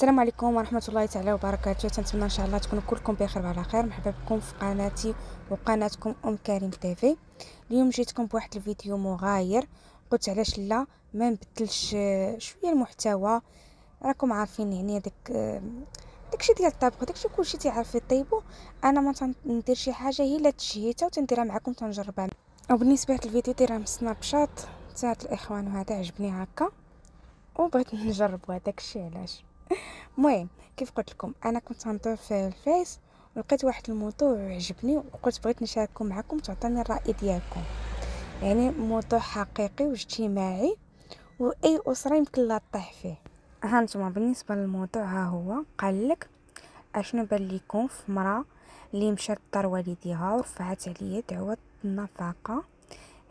السلام عليكم ورحمه الله تعالى وبركاته. تنتمنى ان شاء الله تكونوا كلكم بخير وعلى خير. مرحبا بكم في قناتي وقناتكم كريم تيفي. اليوم جيتكم بواحد الفيديو مغاير، قلت علاش لا ما نبدلش شويه المحتوى. راكم عارفين يعني داكشي ديال الطبخ، داكشي كلشي تيعرف يطيبو. انا ما تندير شي حاجه هي لا تشهيتها وتنديرها معكم تنجربها. وبالنسبه للفيديو دايره من سناب شات تاعت الاخوان، وهذا عجبني هكا وبغيت نجرب هذاك الشيء علاش. المهم كيف قلت لكم، انا كنت غندور في الفيس ولقيت واحد الموضوع عجبني وقلت بغيت نشاركه معكم تعطوني الراي ديالكم. يعني موضوع حقيقي واجتماعي واي اسره يمكن لا تطيح فيه. ها انتم بالنسبه للموضوع، ها هو قال لك اشنو بان ليكم في مراه اللي مشات لدار والديها ورفعت عليا دعوه النفقه.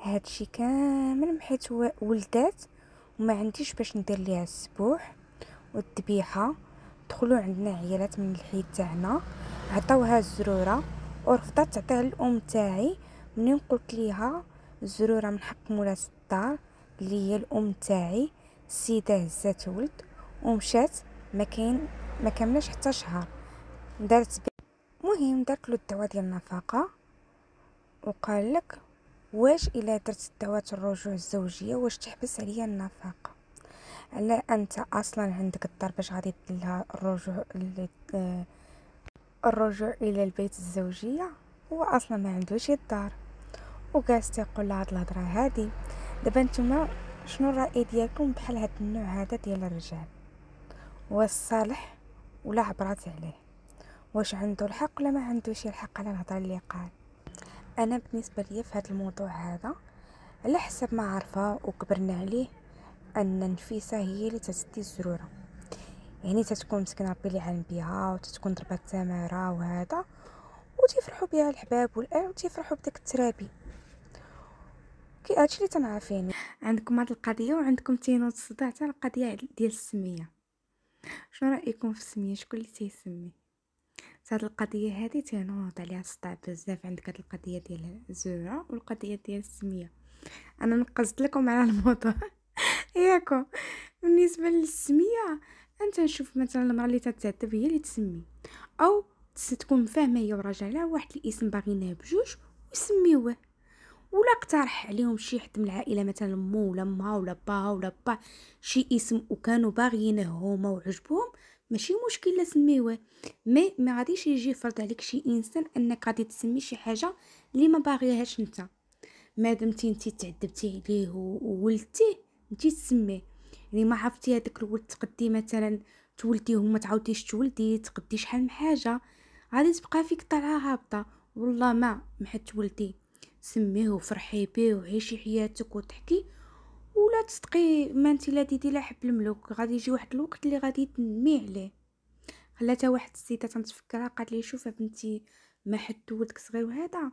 هادشي كامل حيت ولدات وما عنديش باش ندير ليها السبوح والذبيحه. دخلوا عندنا عيالات من الحي تاعنا، عطاوها الزروره ورفضت تعطيها الام تاعي. منين قلت ليها الزروره من حق مولات الدار اللي هي الام تاعي، السيده هزات ولد ومشات. ما كملش حتى شهر مهم دارت له الدعوه ديال النفقه. وقال لك واش الا درت دعوه الرجوع الزوجيه واش تحبس عليا النفقه؟ على انت اصلا عندك الدار باش غادي لها الرجوع الى البيت الزوجيه. هو اصلا ما عندوش الدار وجالس تيقول لها هاد الهضره هادي. دابا نتوما شنو الراي ديالكم بحال هاد النوع هذا ديال الرجال؟ واش صالح ولا عبرات عليه؟ واش عنده الحق ولا ما عندوش الحق على الهضره اللي قال؟ انا بالنسبه لي في هذا الموضوع هذا، على حسب ما عارفه وكبرنا عليه، ان نفيسه هي اللي تسدي الزروره. يعني تتكون مسكينه ربي اللي عالم بها وتتكون ضربات تماره وهذا، وتيفرحوا بها الحباب والاهل وتيفرحوا بداك الترابي. كي هادشي اللي تنعرف. يعني عندكم هاد القضيه وعندكم تينوض الصداع تاع القضيه ديال السميه. شنو رايكم في السميه؟ شكون اللي تيسمي؟ هاد القضيه هذه تينوض عليها الصداع بزاف. عندك هاد القضيه ديال الزروره والقضيه ديال السميه. انا نقصت لكم على الموضوع ياكم. بالنسبه للسميه، انت نشوف مثلا المراه اللي تتعذب هي اللي تسمي، او تكون فاهمه هي وراجلها واحد الاسم باغيناه بجوج ويسميوه، ولا اقترح عليهم شي حد من العائله مثلا مو ولا امها ولا باها ولا با شي اسم وكانوا باغيينه هما وعجبهم، ماشي مشكل لا سميوه. ما غاديش يجي فرض عليك شي انسان انك غادي تسمي شي حاجه اللي ما باغيهاش انت. مادامتي انت تعذبتي عليه وولدتيه انت تسميه. يعني ما عرفتي هذاك الولد تقدي مثلا تولديه وما تعاوديش تولدي تقدي شحال من حاجه، غادي تبقى فيك طالعه هابطه. والله ما حد تولدي سميه وفرحي بيه وعيشي حياتك وضحكي، ولا تصدقي ما انت لا ديدي لا حب الملوك. غادي يجي واحد الوقت اللي غادي تنمي عليه. خلاتها واحد السيده تنتفكرها قالت لي شوف بنتي، ما حد ولدك صغير وهذا،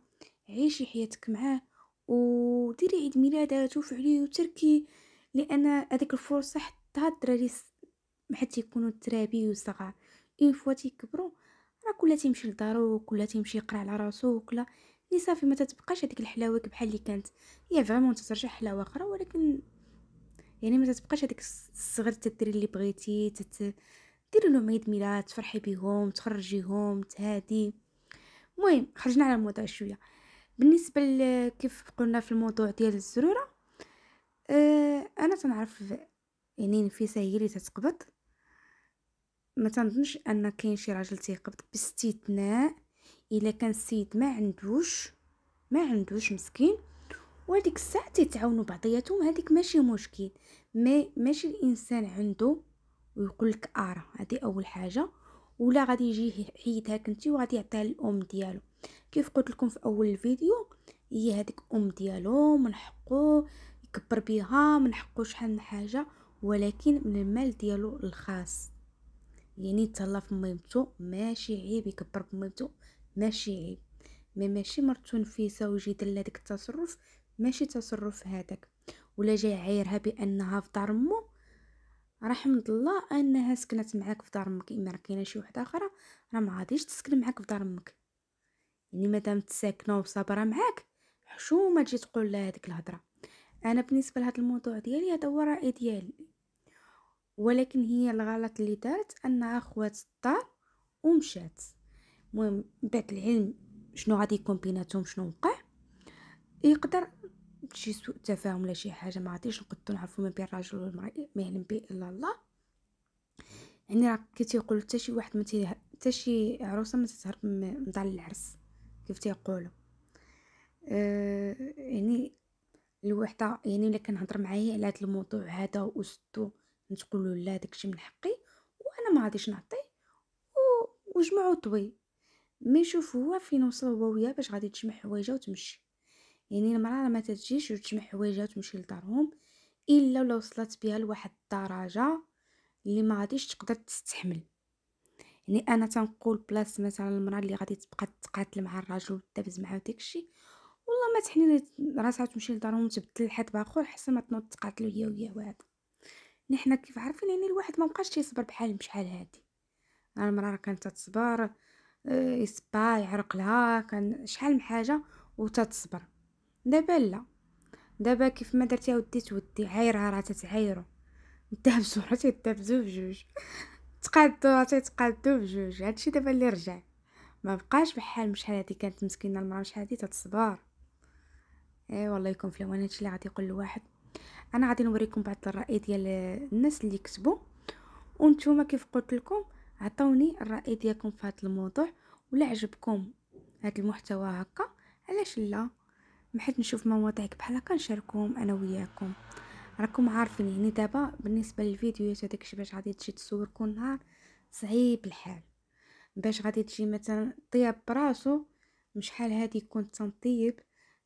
عيشي حياتك معاه وديري عيد ميلادات وفعلي وتركي، لان هذيك الفرصه حتى الدراري حتى يكونوا ترابي وصغار اون فوا تيكبروا راه كلها تيمشي لدارو، كلها تيمشي يقرا على راسو، كلها لي صافي ما تتبقاش هذيك الحلاوه بحال اللي كانت. هي فريمون تترجع حلاوه اخرى، ولكن يعني ما تتبقاش هذيك الصغر تديري اللي بغيتي، ديري لهم عيد ميلاد تفرحي بهم تخرجيهم تهادي. المهم خرجنا على الموضوع شويه. بالنسبه كيف قلنا في الموضوع ديال الزروره، انا تنعرف يعني نفيسه هي اللي تتقبض. ما تنظنش ان كاين شي راجل تيقبض باستثناء الا كان السيد ما عندوش مسكين، وهذيك الساعه تيتعاونوا بعضياتهم. هذيك ماشي مشكل، ماشي الانسان عنده ويقول لك هذه اول حاجه، ولا غادي يجي حيدها كنتي وغادي يعطيها للام ديالو. كيف قلت لكم في اول الفيديو، هي هذيك ام ديالو من حقه يكبر بها، من حقه شحال من حاجه، ولكن من المال ديالو الخاص. يعني تهلا في ميمتو ماشي عيب، يكبر بميمتو ماشي عيب. ماشي مرتو نفيسه ويجي دير هذاك التصرف، ماشي تصرف هذاك. ولا جاي عايرها بانها في دار امو، رحمة الله انها سكنت معاك في دار امك. اما راه كاينه شي وحده اخرى راه ما غاديش تسكن معاك في دار امك. يعني مادام تساكنه وصابره معاك، حشومه تجي تقول لها هذيك الهضره. انا بالنسبه لهذا الموضوع ديالي هذا هو الراي ديالي. ولكن هي الغلط اللي دارت انها خوات الدار ومشات. المهم بعد العلم شنو غادي يكون بيناتهم شنو وقع، يقدر شي سوء تفاهم ولا شي حاجه، ما غاديش نقدروا نعرفوا ما بين الراجل والمراه ما يعلم به الا الله. يعني راه كي تيقولوا حتى شي واحد حتى شي عروسه ما تتهرب من دار العرس كيف تيقولوا. يعني الوحده، يعني الا كنهضر معايا على هذا الموضوع هذا وسدو نقولوا لا داكشي من حقي وانا ما غاديش نعطي وجمعوا طوي. ما يشوف هو فين وصل هو وياه باش غادي تجمع حوايجها وتمشي. يعني المراه راه ما تجيش وتجمع حوايجها وتمشي لدارهم الا لو وصلت بها لواحد الدرجه اللي ما غاديش تقدر تستحمل. يعني انا تنقول بلاص مثلا المراه اللي غادي تبقى تقاتل مع الراجل وتدابز معاه داكشي، والله ما تحني راسها تمشي لدارهم وتبدل لحد باخر حسن ما تنوض تقاتلوا هي وياه. وهذا نحنا كيف عارفين يعني الواحد ما بقاش يصبر بحال هادي. المراه راه كانت تصبر، يصبا يعرق لها كان شحال من حاجه وتصبر. دابا لا، دابا كيف ما درتي ودي تودي عايرها راه تتعايرو، دابزو راه تدابزو بجوج، تقادو راه تتقادو بجوج. هادشي دابا اللي رجع، ما بقاش بحال شحال هادي كانت مسكينه المراه شحال هادي تتصبر. اي والله يكون في الوان. هادشي اللي غادي يقول لواحد. انا غادي نوريكم بعض الراي ديال الناس اللي كتبوا، وانتوما كيف قلت لكم عطوني الراي ديالكم في هذا الموضوع، ولا عجبكم هذا المحتوى هكا علاش لا محد نشوف مواضيع بحال هكا نشاركوهم انا وياكم. راكم عارفين يعني دابا بالنسبه للفيديوهات هذاكشي باش غادي تجي تصور كل نهار صعيب الحال. باش غادي تجي مثلا طياب براسو مشحال هادي يكون تنطيب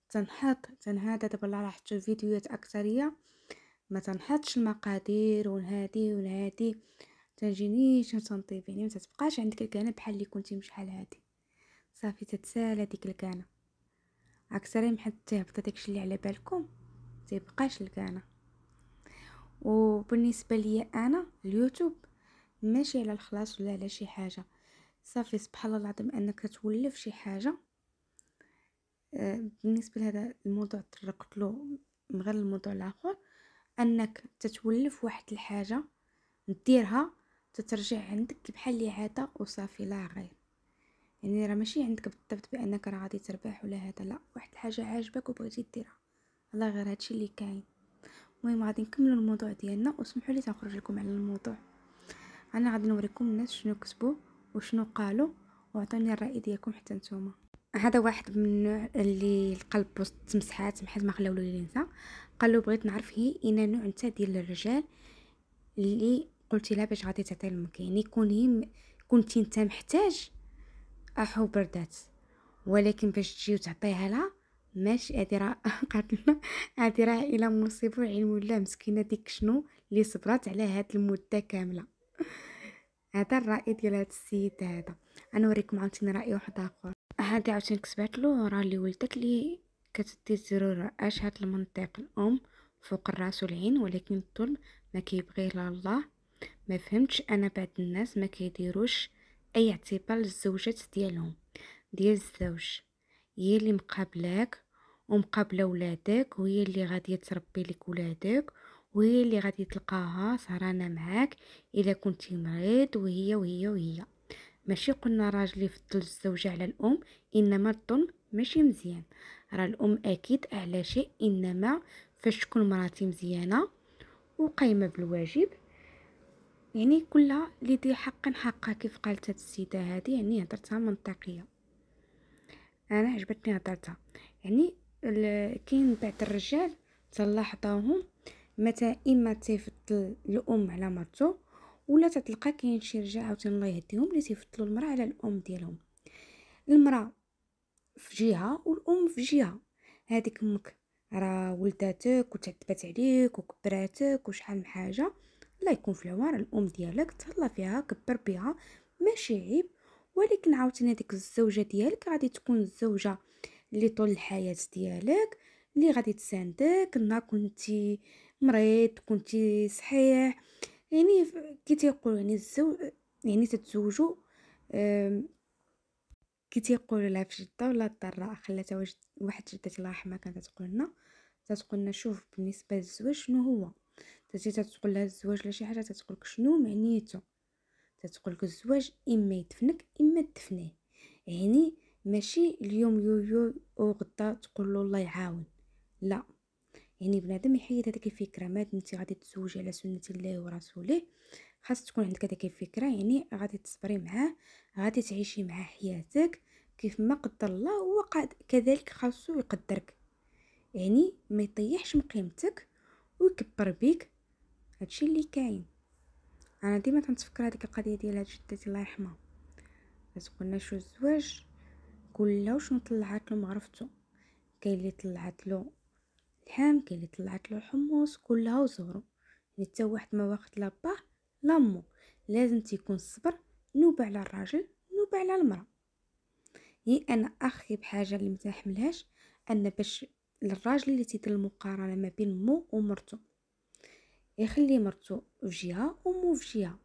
تنحط تنهادا. دابا لا لاحظتوا الفيديوهات اكثريه ما تنحطش المقادير ونهادي تنجينيش تنطيب. يعني ما تتبقاش عندك الكانه بحال اللي كنتي مشحال هادي، صافي تتسالى ديك الكانه اكثر من حد تهبط داكشي اللي على بالكم تيبقاش الكانه. وبالنسبه لي انا اليوتيوب ماشي على الخلاص ولا على شي حاجه، صافي سبحان الله العظيم انك تولف شي حاجه. بالنسبه لهذا الموضوع طرقت له من غير الموضوع الاخر، انك تتولف واحد الحاجه ديرها تترجع عندك بحال اللي عاده وصافي لا غير. يعني راه ماشي عندك بالضبط بانك راه غادي تربح ولا هذا، لا واحد الحاجه عاجبك وبغيتي ديرها الله غير هادشي اللي كاين. المهم غادي نكملوا الموضوع ديالنا وسمحوا لي تنخرج لكم على الموضوع. انا غادي نوريكم الناس شنو كتبوا وشنو قالوا وعطوني الراي ديالكم حتى نتوما. هذا واحد من النوع اللي القلب بوست تمسحات محال ما خلاو لي ننسى. قالوا بغيت نعرف هي اين نوع نتا ديال الرجال اللي قلتي لها باش غادي تعطي لامك. يعني كنتي انت محتاج احو بردات، ولكن باش تجي وتعطيها لها ماشي هادي راه قالت لنا هادي راه الى مصيبه علم الله مسكينه ديك شنو اللي صبرات على هاد المده كامله. هذا الراي ديال هاد السيد هذا. انا نوريكم عاوتاني راي واحد اخر. هادي عاوتاني كتبات له راه اللي ولدت لي كتدي زرور اشهد المنطق الام فوق الراس والعين، ولكن الظلم ما كيبغيه لا الله. ما فهمتش انا بعض الناس ما كيديروش اي اعتبار للزوجات ديالهم ديال الزوج. هي اللي مقابلاك ومقابله ولادك، وهي اللي غادي تربي لك ولادك، وهي اللي غادي تلقاها سهرانه معاك الا كنتي مريض، وهي ماشي قلنا راجل يفضل الزوجه على الام، انما الظلم ماشي مزيان. راه الام اكيد اعلى شيء، انما فاش تكون مراتي مزيانه وقايمه بالواجب يعني كلها لذي حق حقها كيف قالت هاد السيده هذه. يعني هضرتها منطقيه، انا عجبتني هضرتها. يعني كاين بعض الرجال تلاحظوهم متى اما تيفضل الام على مرته، ولا تتلقى كاين شي رجال عاوتاني الله يهديهم اللي تيفضلوا المراه على الام ديالهم. المراه في جهه والام في جهه. هذيك امك راه ولداتك وتعذبات عليك وكبراتك وشحال من حاجه، الله يكون في العوار الام ديالك تهلا فيها كبر بها ماشي عيب. ولكن عاوتاني هذيك الزوجه ديالك غادي تكون الزوجه اللي طول الحياه ديالك اللي غادي تساندك نهار كنتي مريض كنتي صحيح. يعني كي تيقولوا يعني الزوج يعني تتزوجوا كي تيقولوا لها في جده ولا الضراء خلاتها واحد جدتي الله يرحمها كانت تقول لنا شوف بالنسبه للزواج شنو هو، تجي تتقول لها الزواج ولا شي حاجه تتقولك شنو معنيته، تتقولك الزواج اما يدفنك اما تدفنيه. يعني ماشي اليوم يويو وغدا تقول له الله يعاون، لا. يعني بنادم يحيد هذيك الفكره، ما انت غادي تزوجي على سنه الله ورسوله، خاص تكون عندك هذيك الفكره. يعني غادي تصبري معاه، غادي تعيشي معاه حياتك كيف ما قدر الله، هو كذلك خاصو يقدرك. يعني ما يطيحش من قيمتك ويكبر بيك. هادشي اللي كاين. انا ديما تنتفكر هذيك القضيه ديال جدتي الله يرحمها، تقولنا شو الزواج كله شنو طلعت له مغرفتو. كاين اللي طلعت له الحام، كاين اللي طلعت له الحمص، كلها وزهرو. يعني حتى واحد ما واخد لا باه لا مو. لازم تيكون الصبر نوبه على الراجل نوبه على المراه. هي انا اخي بحاجه اللي متحملهاش ان باش الراجل اللي تيدير المقارنه ما بين مو ومرته، يخلي مرته في جهه ومو في جهه.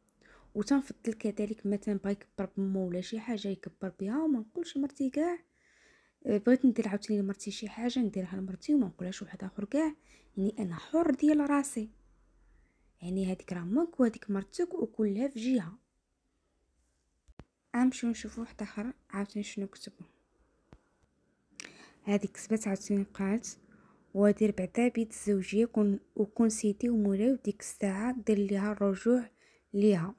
وتنفضل كذلك مثلا بغا يكبر بمو ولا شي حاجه يكبر بها، وما نقولش مرتي كاع بغيت ندير عاوتاني لمرتي شي حاجه نديرها لمرتي وما نقولهاش واحد اخر كاع. يعني انا حر ديال راسي. يعني هذيك راه ماك وهذيك مرتك وكلها في جهه. نمشيو نشوفوا واحد اخر عاوتاني شنو كتبوا. هذيك كتبت عاوتاني قالت: ودير بعدا بيت الزوجيه وكون سيدي ومولاي، وديك الساعه دير ليها الرجوع ليها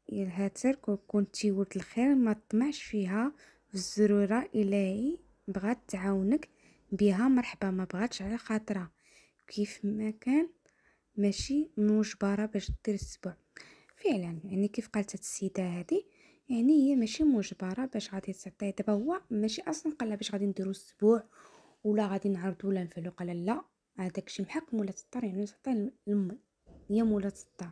يلهاتك وكنتي ولد الخير، ما طمعش فيها في الزرورة. إلهي بغات تعاونك بها مرحبا، ما بغاتش على خاطرها كيف ما كان ماشي مجبرة باش دير السبوع. فعلا يعني كيف قالت السيدة هذه، يعني هي ماشي مجبرة باش غادي تعطيه. دابا هو ماشي اصلا قالها باش غادي نديرو السبوع ولا غادي نعرضو ولا نفعلو، قال لا هذاك شي محق مولات الدار. يعني تعطيه الام هي مولات الدار.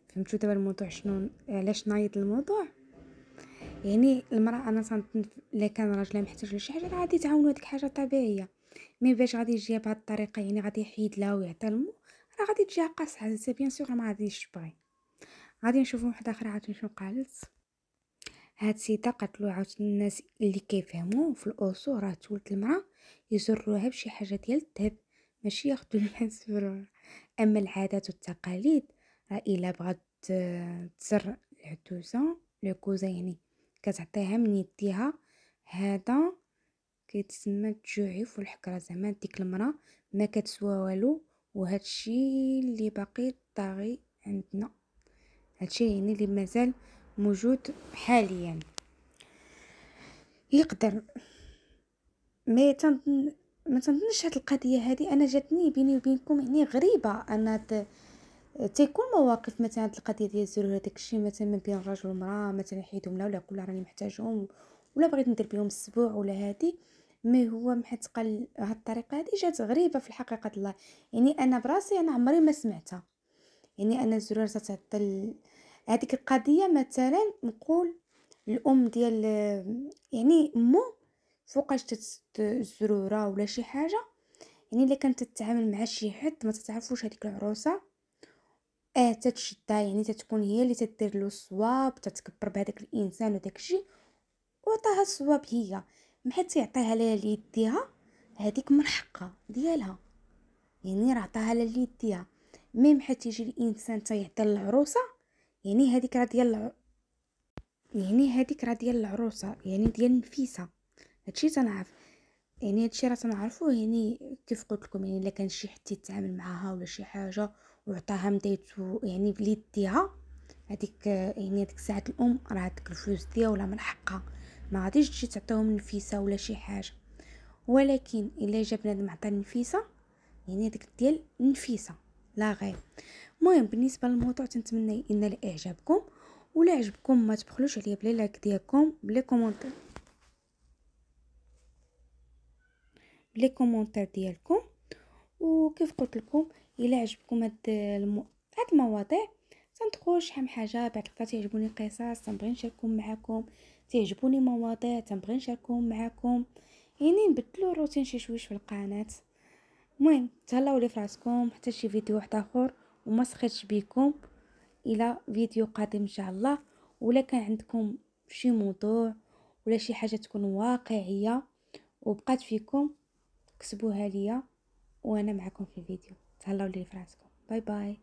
فهمتوا دابا الموضوع شنو علاش نايض الموضوع؟ يعني المراه انا تنظن الا كان راجلها محتاج لشي حاجه راه غادي تعاونو، هذيك حاجه طبيعيه. مي باش غادي يجيها بهذه الطريقه، يعني غادي يحيد لها ويعطي المو، راه غادي تجيها قاصحه. سي بيان سور ما غاديش تبغي. غادي نشوفوا واحده اخرى عاوتاني شنو قالت. هاد السيده قالت له عاوتاني الناس اللي كيفهموا في الاصول راه تولد المراه يزروها بشي حاجه ديال الذهب، ماشي ياخذوا الناس فروع. اما العادات والتقاليد راه الا بغات تزر العكوزه يعني كتعطيها من يديها. هذا كيتسمى التجوعف والحكره، زعما ديك المراه ما كتسوى والو. وهادشي اللي باقي طاغي عندنا، هادشي يعني اللي مازال موجود حاليا. يقدر ما تنظنش هاد القضيه هذه انا جاتني بيني وبينكم يعني غريبه. انا تيكون مواقف مثلا هاد القضيه ديال الزرور هذاك الشيء مثلا ما بين الرجل والمراه، مثلا حيدهم لا ولا كل راني محتاجهم ولا بغيت ندير بهم السبوع ولا هادي. ما هو محيت قال هاد الطريقه هذه جات غريبه في الحقيقه الله. يعني انا براسي انا عمري ما سمعتها. يعني انا الزرور تتعطل هذيك القضيه. مثلا نقول الام ديال يعني مو فوقاش الزروره ولا شي حاجه، يعني الا كانت تتعامل مع شي حد ما تتعرفوش هذيك العروسه تتشدها، يعني تتكون هي اللي تدير له الصواب، تتكبر بهذاك الانسان وداك الشيء وعطاها الصواب هي. محيت يعطيها لها ليديها هذيك من حقها ديالها، يعني راه عطاها لها ليديها. مي محيت يجي الانسان تيعطي العروسه، يعني هذيك راه ديال يعني هذيك راه ديال العروسه، يعني ديال نفيسه. هادشي تنعرف، يعني هادشي راه تنعرفوه. يعني كيف قلت لكم، يعني الا كان شي حد يتعامل معاها ولا شي حاجه وعطاها مديتو يعني بليديها، هذيك يعني هذيك ساعه الام راه هذيك الفلوس ديالها ولا من حقها، ما غاديش تجي تعطيهم نفيسه ولا شي حاجه. ولكن الا جا بنادم عطى نفيسه، يعني هذيك ديال نفيسه لا غير. المهم بالنسبه للموضوع تنتمنى ان اعجابكم، ولا عجبكم ما تبخلوش عليا بلا لايك ديالكم بلا كومونتير، بلي كومونتير ديالكم. وكيف قلت لكم الا عجبكم هاد المواضيع تندخل شحال حاجه بعد الوقت تعجبوني قصص تنبغي نشاركهم معكم، تعجبوني مواضيع تنبغي نشاركهم معكم، يعني نبدلوا الروتين شي شويش في القناه. المهم تهلاو لي فراسكم حتى شي فيديو واحد اخر، وما سخيتش بكم. الى فيديو قادم ان شاء الله. ولا كان عندكم شي موضوع ولا شي حاجه تكون واقعيه وبقات فيكم كتبوها ليا وانا معكم في الفيديو. تهلاو لي فراسكم. باي باي.